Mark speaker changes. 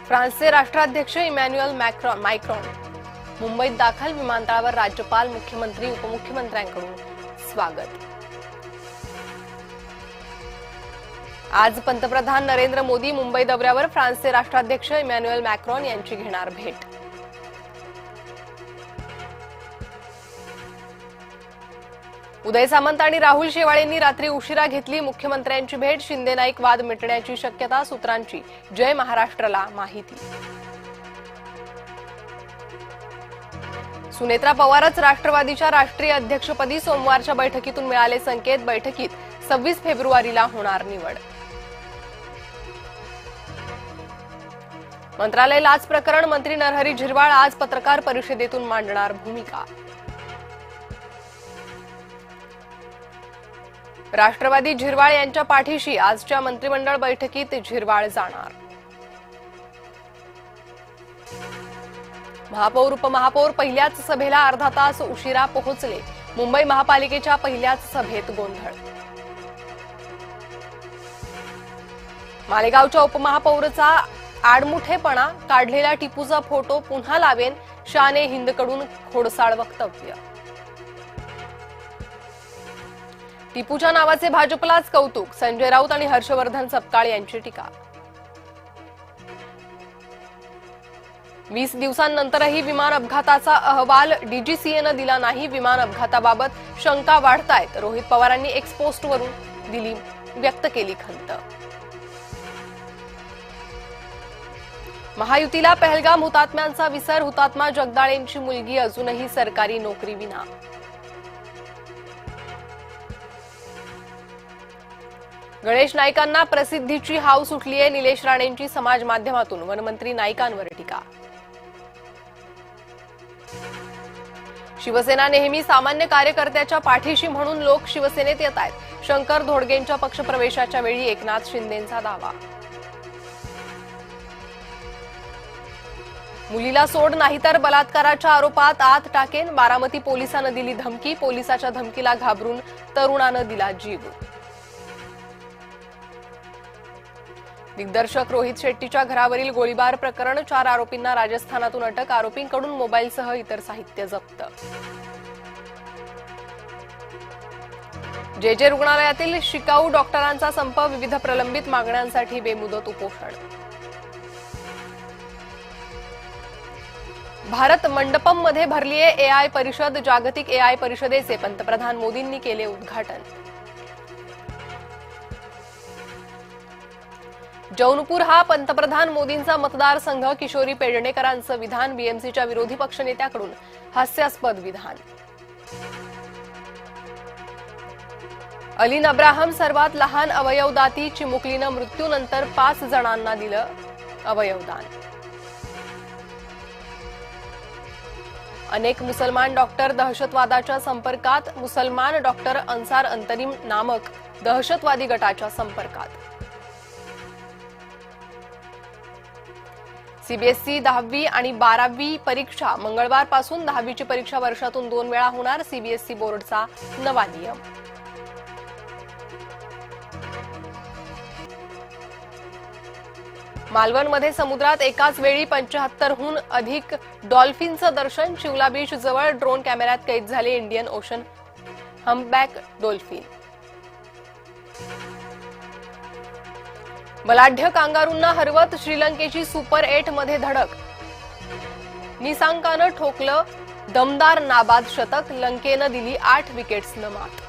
Speaker 1: फ्रान्सचे राष्ट्राध्यक्ष Emmanuel Macron मुंबईत दाखल, विमानतळावर राज्यपाल, मुख्यमंत्री, उपमुख्यमंत्र्यांकडून स्वागत। आज पंतप्रधान नरेंद्र मोदी मुंबई दौऱ्यावर, फ्रान्सचे राष्ट्राध्यक्ष इमॅन्युएल मॅक्रॉन यांची घेणार भेट। उदय सामंत आणि राहुल शेवाळेंनी रात्री उशिरा घेतली मुख्यमंत्र्यांची भेट, शिंदे नाईक वाद मिटण्याची शक्यता, सूत्रांची जय महाराष्ट्रला माहिती। सुनेत्रा पवारच राष्ट्रवादीच्या राष्ट्रीय अध्यक्षपदी, सोमवारच्या बैठकीतून मिळाले संकेत, बैठकीत 26 फेब्रुवारीला होणार निवड। मंत्रालय लाच प्रकरण, मंत्री नरहरी झिरवाळ आज पत्रकार परिषदेतून मांडणार भूमिका। राष्ट्रवादी झिरवाळ यांच्या पाठीशी, आजच्या मंत्रिमंडळ बैठकीत झिरवाळ जाणार। महापौर उपमहापौर पहिल्याच सभेला अर्धा तास उशिरा पोहोचले, मुंबई महापालिकेच्या पहिल्याच सभेत गोंधळ। मालेगावच्या उपमहापौरचा आडमुठेपणा, काढलेला टिपूचा फोटो पुन्हा लावेन, शाने हिंदकडून खोडसाळ वक्तव्य। टिपूच्या नावाचे भाजपलाच कौतुक, संजय राऊत आणि हर्षवर्धन सपकाळ यांची टीका। 20 दिवसांनंतरही विमान अपघाताचा अहवाल डीजीसीएनं दिला नाही, विमान अपघाताबाबत शंका वाढतायत, रोहित पवारांनी एक्स पोस्टवरून व्यक्त केली खंत। महायुतीला पहलगाम हुतात्म्यांचा विसर, हुतात्मा जगदाळेंची मुलगी अजूनही सरकारी नोकरीविना। गणेश नाईकांना प्रसिद्धीची हाव सुटलीये, निलेश राणेंची समाज माध्यमातून वनमंत्री नाईकांवर टीका। शिवसेना नेहमी सामान्य कार्यकर्त्याच्या पाठीशी म्हणून लोक शिवसेनेत येत आहेत, शंकर धोडगेंच्या पक्षप्रवेशाच्या वेळी एकनाथ शिंदेंचा दावा। मुलीला सोड नाही तर बलात्काराच्या आरोपात आत टाकेन, बारामती पोलिसांनी दिली धमकी, पोलिसाच्या धमकीला घाबरून तरुणानं दिला जीव। दिग्दर्शक रोहित शेट्टीच्या घरावरील गोळीबार प्रकरण, 4 आरोपींना राजस्थानातून अटक, आरोपींकडून मोबाईलसह इतर साहित्य जप्त। जे रुग्णालयातील शिकाऊ डॉक्टरांचा संप, विविध प्रलंबित मागण्यांसाठी बेमुदत उपोषण। भारत मंडपममध्ये भरलीये एआय परिषद, जागतिक एआय परिषदेचे पंतप्रधान मोदींनी केले उद्घाटन। जौनपूर हा पंतप्रधान मोदींचा मतदारसंघ, किशोरी पेडणेकरांचं विधान, बीएमसीच्या विरोधी पक्षनेत्याकडून हास्यास्पद विधान। अलीन अब्राहम सर्वात लहान अवयवदाती, चिमुकलीनं मृत्यूनंतर 5 जणांना दिलं अवयवदान। अनेक मुसलमान डॉक्टर दहशतवादाच्या संपर्कात, मुसलमान डॉक्टर अन्सार अंतरिम नामक दहशतवादी गटाच्या संपर्कात। सीबीएसई 10वी आणि 12वी परीक्षा मंगळवारपासून, 10वीची परीक्षा वर्षातून 2 वेळा होणार, सीबीएसई बोर्डचा नवा नियम। मालवणमध्ये समुद्रात एकाच वेळी 75हून अधिक डॉल्फिनचं दर्शन, शिवला बीच जवळ ड्रोन कॅमेऱ्यात कैद झाले इंडियन ओशन हम्पबॅक डॉल्फिन। बलाढ्य कांगारूंना हरवत श्रीलंकेची सुपर 8 मध्ये धडक, निसांकानं ठोकलं दमदार नाबाद शतक, लंकेनं दिली 8 विकेट्सनं मात।